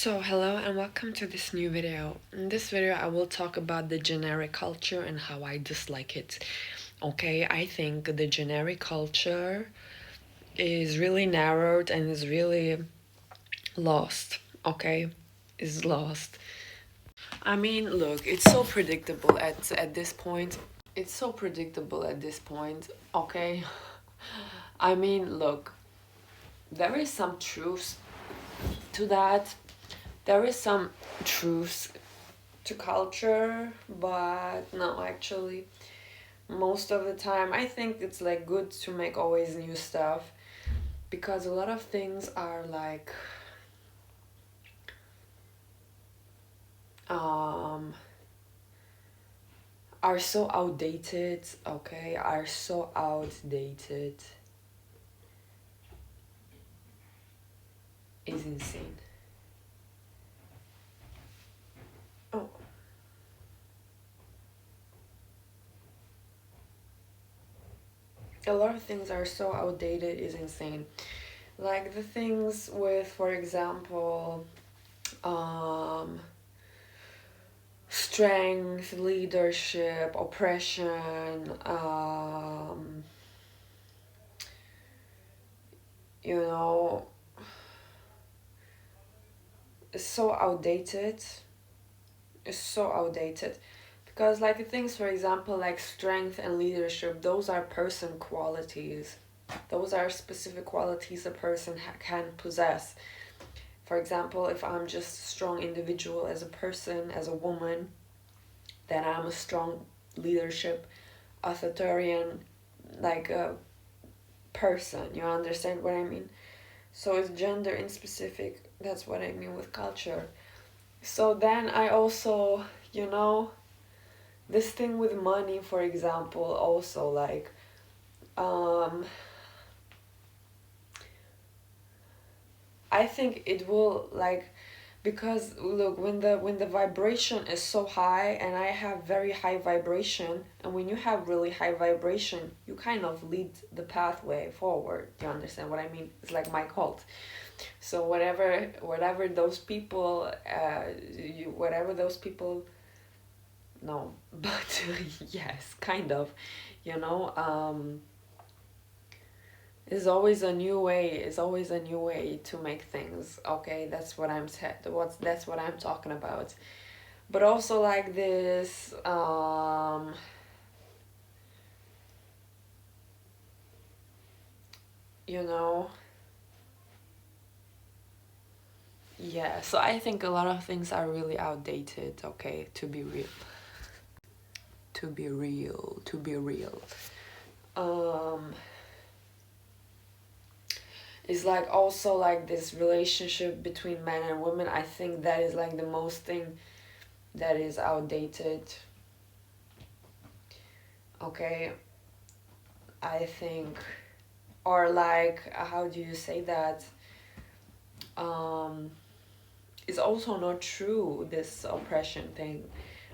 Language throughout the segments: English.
So, hello and welcome to this new video. In this video, I will talk about the generic culture and how I dislike it. Okay, I think the generic culture is really narrowed and is really lost. Okay, is lost. I mean, look, it's so predictable at this point. It's so predictable at this point. Okay, I mean, look, there is some truth to that. There is some truth to culture, but no, actually, most of the time, I think it's like good to make always new stuff because a lot of things are like um are so outdated. Okay, are so outdated. Is insane. Oh, a lot of things are so outdated is insane. Like the things with, for example, um strength, leadership, oppression, you know, it's so outdated. It's so outdated. Because, like, things, for example, like strength and leadership, those are person qualities. Those are specific qualities a person can possess. For example, if I'm just a strong individual as a person, as a woman, then I'm a strong leadership, authoritarian, like a person. You understand what I mean? So it's gender in specific. That's what I mean with culture. So then I also, this thing with money, for example, also like, um, I think it will like, because look, when the vibration is so high and I have very high vibration, and when you have really high vibration, you kind of lead the pathway forward. Do you understand what I mean? It's like my cult. So whatever those people, whatever those people, no, but yes, kind of, you know, is always a new way. It's always a new way to make things. Okay, that's what I'm talking about. But also like this, you know, yeah. So I think a lot of things are really outdated. Okay, to be real. To be real. To be real. Um, it's like also like this relationship between men and women. I think that is like the most thing that is outdated. Okay, I think, or like, how do you say that? Um, it's also not true, this oppression thing.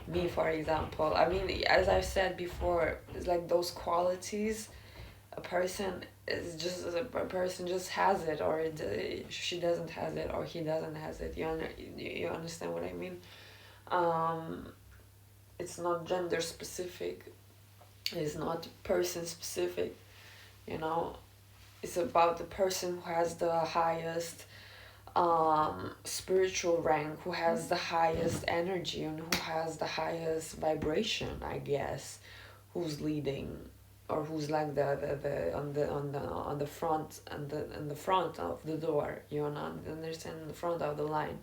Me, for example, I mean, as I've said before, it's like those qualities a person is just a person just has it, or she doesn't has it, or he doesn't has it. You understand what I mean? Um, it's not gender specific. It's not person specific. You know, it's about the person who has the highest spiritual rank, who has the highest energy, and who has the highest vibration, I guess, who's leading, or who's like the on the front, and the in the front of the door, understand, the front of the line.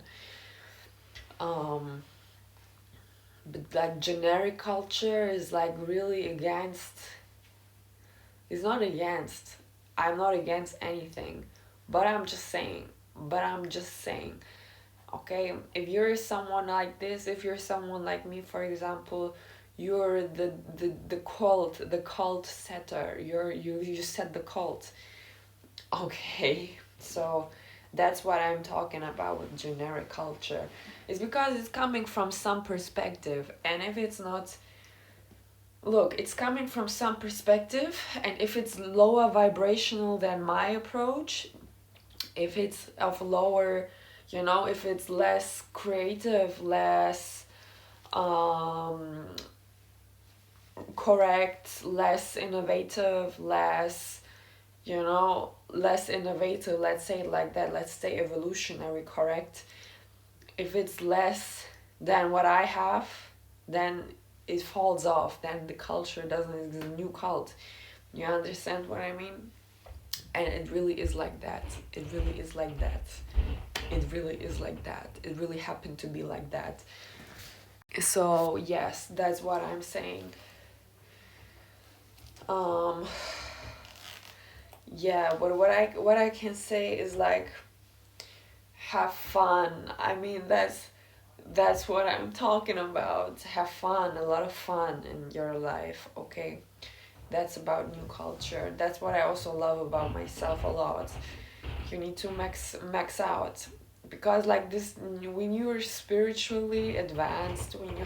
um but like generic culture is like really against, it's not against, I'm not against anything, but I'm just saying, okay, if you're someone like this, if you're someone like me, for example, you're the cult setter, you set the cult. Okay, so that's what I'm talking about with generic culture. It's because it's coming from some perspective, and if it's not, look, it's coming from some perspective, and if it's lower vibrational than my approach, if it's of lower, You know, if it's less creative, less um, correct, less innovative, less, you know, less innovative, let's say it like that, let's say evolutionary, correct? If it's less than what I have, then it falls off, then the culture doesn't exist, a new cult. You understand what I mean? And it really is like that. It really is like that. It really is like that. It really happened to be like that. So yes, that's what I'm saying. Um yeah, but what I can say is like, have fun. I mean, that's what I'm talking about. Have fun, a lot of fun in your life, okay? That's about new culture. That's what I also love about myself a lot. You need to max out, because like this, when you're spiritually advanced, when you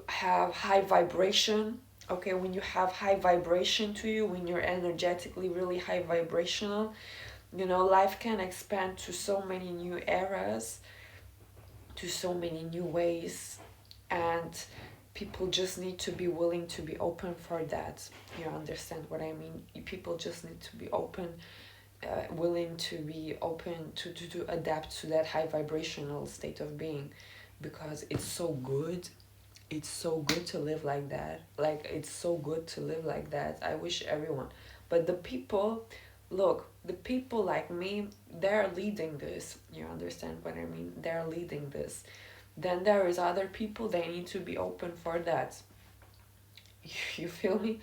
have high vibration, okay, when you have high vibration to you, when you're energetically really high vibrational, you know, life can expand to so many new eras, to so many new ways, and people just need to be willing to be open for that. You understand what I mean? People just need to be open, willing to be open to adapt to that high vibrational state of being, because it's so good. It's so good to live like that. Like, it's so good to live like that. I wish everyone. But the people, look, the people like me, they're leading this. You understand what I mean? They're leading this. Then there is other people, they need to be open for that. You feel me?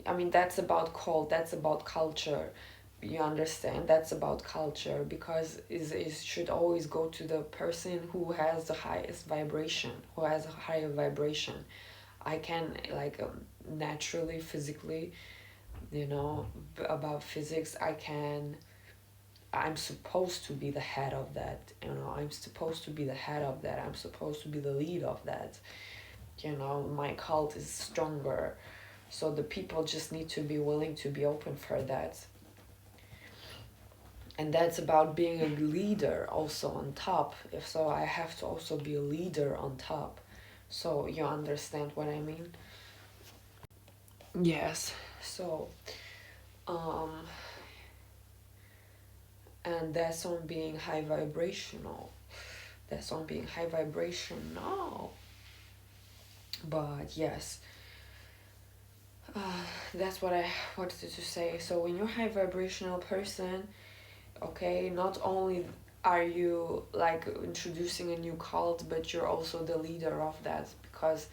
I mean, that's about cult, that's about culture. You understand? That's about culture, because it should always go to the person who has the highest vibration, who has a higher vibration. I can, like, naturally, physically, you know, about physics, I'm supposed to be the head of that, you know, I'm supposed to be the head of that, I'm supposed to be the lead of that. You know, my cult is stronger. So the people just need to be willing to be open for that. And that's about being a leader also on top. If so, I have to also be a leader on top. So you understand what I mean? Yes. So, um, and that's on being high vibrational. That's on being high vibrational. But yes, that's what I wanted to say. So when you're a high vibrational person, okay, not only are you like introducing a new cult, but you're also the leader of that, because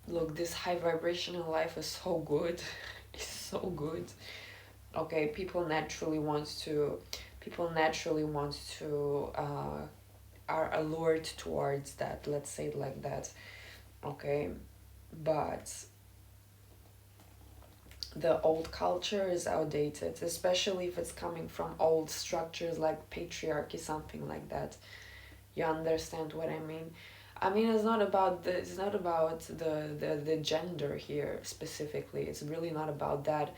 look, this high vibrational life is so good. It's so good. Okay, people naturally want to are allured towards that, let's say it like that. Okay, but the old culture is outdated, especially if it's coming from old structures like patriarchy, something like that. You understand what I mean? I mean, it's not about the gender here specifically. It's really not about that.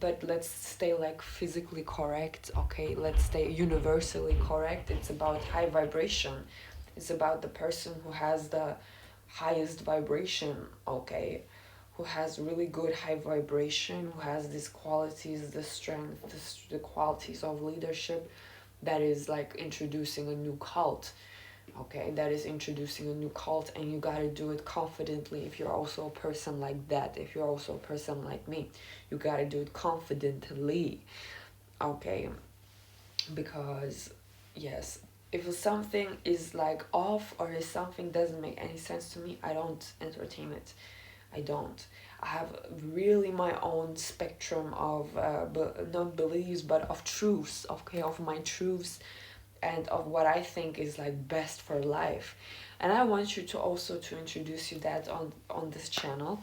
But let's stay like physically correct, okay? Let's stay universally correct. It's about high vibration. It's about the person who has the highest vibration, okay? Who has really good high vibration, who has these qualities, the strength, the qualities of leadership, that is like introducing a new cult, okay? That is introducing a new cult, and you gotta do it confidently. If you're also a person like that, if you're also a person like me, you gotta do it confidently, okay? Because yes, if something is like off, or if something doesn't make any sense to me, I don't entertain it. I don't. I have really my own spectrum of not beliefs, but of truths, okay, of my truths, and of what I think is like best for life. And I want you to also to introduce you that on this channel,